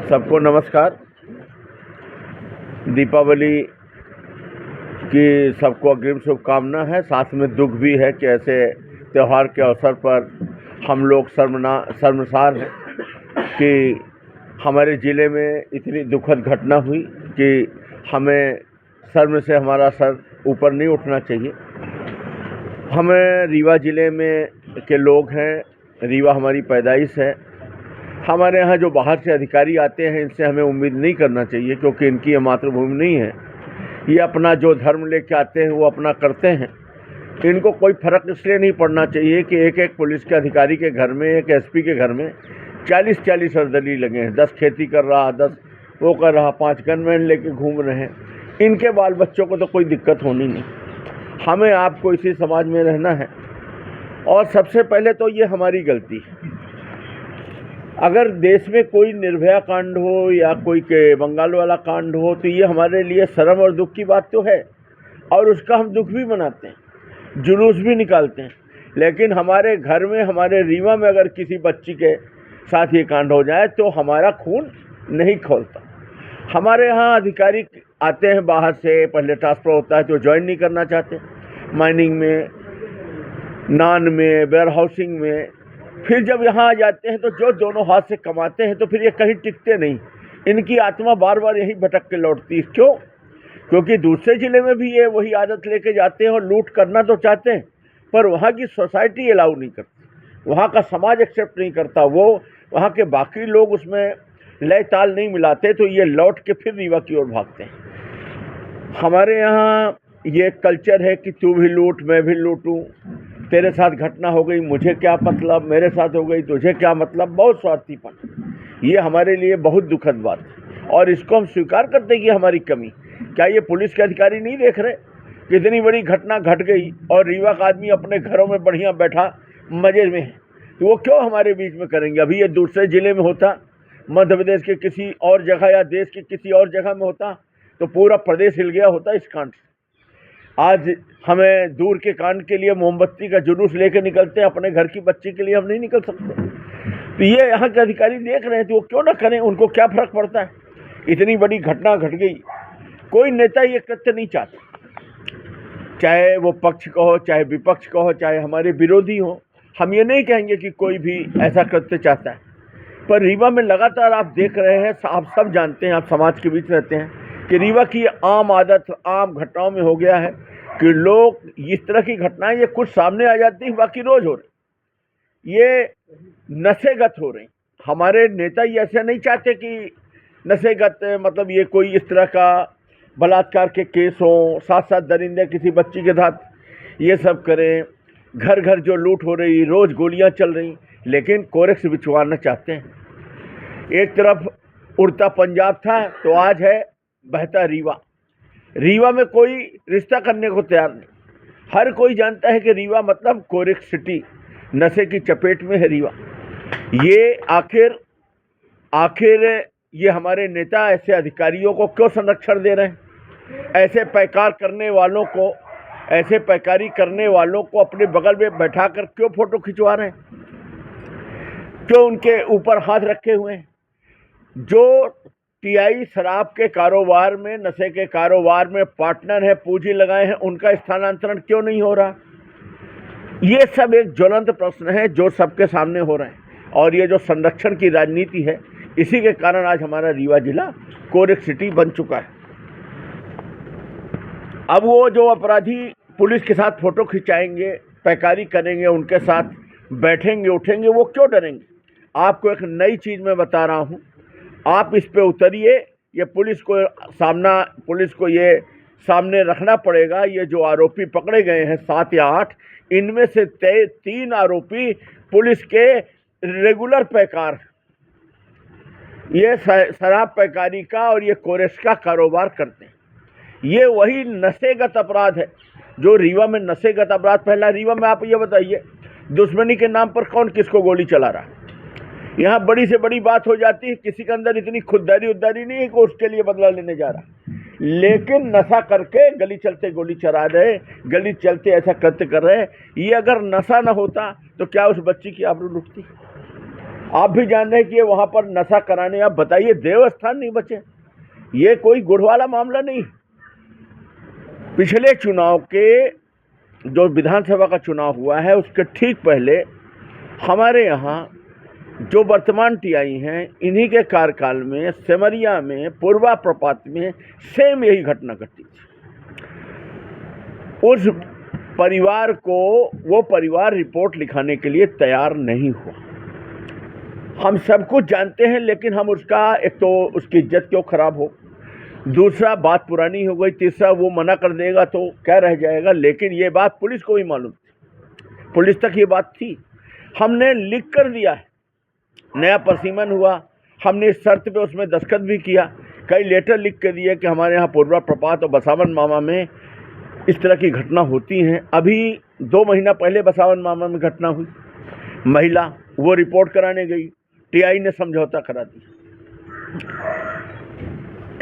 सबको नमस्कार। दीपावली की सबको अग्रिम शुभकामना है। साथ में दुख भी है कि ऐसे त्यौहार के अवसर पर हम लोग शर्मसार हैं कि हमारे ज़िले में इतनी दुखद घटना हुई कि हमें शर्म से हमारा सर ऊपर नहीं उठना चाहिए। हमें रीवा ज़िले में के लोग हैं, रीवा हमारी पैदाइश है। हमारे यहाँ जो बाहर से अधिकारी आते हैं इनसे हमें उम्मीद नहीं करना चाहिए, क्योंकि इनकी ये मातृभूमि नहीं है। ये अपना जो धर्म लेके आते हैं वो अपना करते हैं। इनको कोई फर्क इसलिए नहीं पड़ना चाहिए कि एक एक पुलिस के अधिकारी के घर में, एक एसपी के घर में 40-40 सर्जरी लगे हैं। 10 खेती कर रहा, 10 वो कर रहा, 5 गनमैन लेके घूम रहे हैं। इनके बाल बच्चों को तो कोई दिक्कत होनी नहीं। हमें आपको इसी समाज में रहना है, और सबसे पहले तो ये हमारी गलती है। अगर देश में कोई निर्भया कांड हो या कोई के बंगाल वाला कांड हो तो ये हमारे लिए शर्म और दुख की बात तो है, और उसका हम दुख भी मनाते हैं, जुलूस भी निकालते हैं। लेकिन हमारे घर में, हमारे रीवा में अगर किसी बच्ची के साथ ये कांड हो जाए तो हमारा खून नहीं खौलता। हमारे यहाँ अधिकारी आते हैं बाहर से, पहले ट्रांसफ़र होता है तो ज्वाइन नहीं करना चाहते, माइनिंग में, नान में, वेयर हाउसिंग में। फिर जब यहाँ आ जाते हैं तो जो दोनों हाथ से कमाते हैं तो फिर ये कहीं टिकते नहीं। इनकी आत्मा बार बार यही भटक के लौटती है। क्यों? क्योंकि दूसरे ज़िले में भी ये वही आदत लेके जाते हैं और लूट करना तो चाहते हैं, पर वहाँ की सोसाइटी अलाउ नहीं करती, वहाँ का समाज एक्सेप्ट नहीं करता, वो वहाँ के बाकी लोग उसमें लय ताल नहीं मिलाते, तो ये लौट के फिर रीवा की ओर भागते हैं। हमारे यहाँ ये कल्चर है कि तू भी लूट, मैं भी लूटूं, तेरे साथ घटना हो गई मुझे क्या मतलब, मेरे साथ हो गई तुझे क्या मतलब। बहुत स्वार्थीपन, ये हमारे लिए बहुत दुखद बात है, और इसको हम स्वीकार करते हैं कि हमारी कमी। क्या ये पुलिस के अधिकारी नहीं देख रहे कितनी बड़ी घटना घट गई और रीवा का आदमी अपने घरों में बढ़िया बैठा मज़े में है, तो वो क्यों हमारे बीच में करेंगे? अभी ये दूसरे ज़िले में होता, मध्य प्रदेश के किसी और जगह या देश के किसी और जगह में होता, तो पूरा प्रदेश हिल गया होता इस कांड से। आज हमें दूर के कांड के लिए मोमबत्ती का जुलूस लेके निकलते हैं, अपने घर की बच्ची के लिए हम नहीं निकल सकते। तो ये यहाँ के अधिकारी देख रहे हैं तो वो क्यों ना करें, उनको क्या फ़र्क पड़ता है? इतनी बड़ी घटना घट गई, कोई नेता ये कृत्य नहीं चाहता, चाहे वो पक्ष का हो, चाहे विपक्ष का हो, चाहे हमारे विरोधी हो। हम ये नहीं कहेंगे कि कोई भी ऐसा कृत्य चाहता है, पर रीवा में लगातार आप देख रहे हैं, आप सब जानते हैं, आप समाज के बीच रहते हैं, कि रीवा की आम आदत, आम घटनाओं में हो गया है कि लोग इस तरह की घटनाएं ये कुछ सामने आ जाती हैं, बाकी रोज हो रही, ये नशेगत हो रही। हमारे नेता ये ऐसे नहीं चाहते कि नशेगत मतलब ये कोई इस तरह का बलात्कार के केस हो, साथ साथ दरिंदे किसी बच्ची के साथ ये सब करें, घर घर जो लूट हो रही, रोज गोलियां चल रही, लेकिन कोरेक्स बिछवाना चाहते हैं। एक तरफ उड़ता पंजाब था तो आज है बहता रीवा। रीवा में कोई रिश्ता करने को तैयार नहीं। हर कोई जानता है कि रीवा मतलब कोरेक्स सिटी, नशे की चपेट में है रीवा। ये आखिर ये हमारे नेता ऐसे अधिकारियों को क्यों संरक्षण दे रहे हैं? ऐसे पैकार करने वालों को, ऐसे पैकारी करने वालों को अपने बगल में बैठाकर क्यों फोटो खिंचवा रहे हैं? क्यों उनके ऊपर हाथ रखे हुए हैं? जो टीआई शराब के कारोबार में, नशे के कारोबार में पार्टनर है, पूंजी लगाए हैं, उनका स्थानांतरण क्यों नहीं हो रहा? ये सब एक ज्वलंत प्रश्न है जो सबके सामने हो रहे हैं, और ये जो संरक्षण की राजनीति है, इसी के कारण आज हमारा रीवा जिला कोरेक्स सिटी बन चुका है। अब वो जो अपराधी पुलिस के साथ फोटो खिंचाएंगे, पैकारी करेंगे, उनके साथ बैठेंगे उठेंगे, वो क्यों डरेंगे? आपको एक नई चीज़ मैं बता रहा हूँ, आप इस पे उतरिए। ये पुलिस को ये सामने रखना पड़ेगा। ये जो आरोपी पकड़े गए हैं 7 या 8, इनमें से 3 आरोपी पुलिस के रेगुलर पैकार, ये शराब पैकारी का और ये कोरेक्स का कारोबार करते हैं। ये वही नशेगत अपराध है जो रीवा में नशेगत अपराध फैला। रीवा में आप ये बताइए, दुश्मनी के नाम पर कौन किसको गोली चला रहा है? यहाँ बड़ी से बड़ी बात हो जाती है, किसी के अंदर इतनी खुददारी उद्दारी नहीं है कि उसके लिए बदला लेने जा रहा, लेकिन नशा करके गली चलते गोली चला रहे, गली चलते ऐसा कृत्य कर रहे। ये अगर नशा न होता तो क्या उस बच्ची की आबरू लुटती? आप भी जान रहे हैं कि वहाँ पर नशा कराने, आप बताइए, देवस्थान नहीं बचे। ये कोई गुड़ वाला मामला नहीं। पिछले चुनाव के, जो विधानसभा का चुनाव हुआ है उसके ठीक पहले हमारे यहाँ जो वर्तमान टीआई हैं, इन्हीं के कार्यकाल में सेमरिया में, पूर्वा प्रपात में सेम यही घटना घटी थी। उस परिवार को, वो परिवार रिपोर्ट लिखाने के लिए तैयार नहीं हुआ। हम सब कुछ जानते हैं, लेकिन हम उसका, एक तो उसकी इज्जत क्यों खराब हो, दूसरा बात पुरानी हो गई, तीसरा वो मना कर देगा तो क्या रह जाएगा। लेकिन ये बात पुलिस को भी मालूम थी, पुलिस तक ये बात थी। हमने लिख कर दिया है, नया परसीमन हुआ, हमने इस शर्त पे उसमें दस्तखत भी किया, कई लेटर लिख के दिए कि हमारे यहाँ पूर्वा प्रपात और बसावन मामा में इस तरह की घटना होती हैं। अभी 2 महीना पहले बसावन मामा में घटना हुई, महिला वो रिपोर्ट कराने गई, टीआई ने समझौता करा दिया।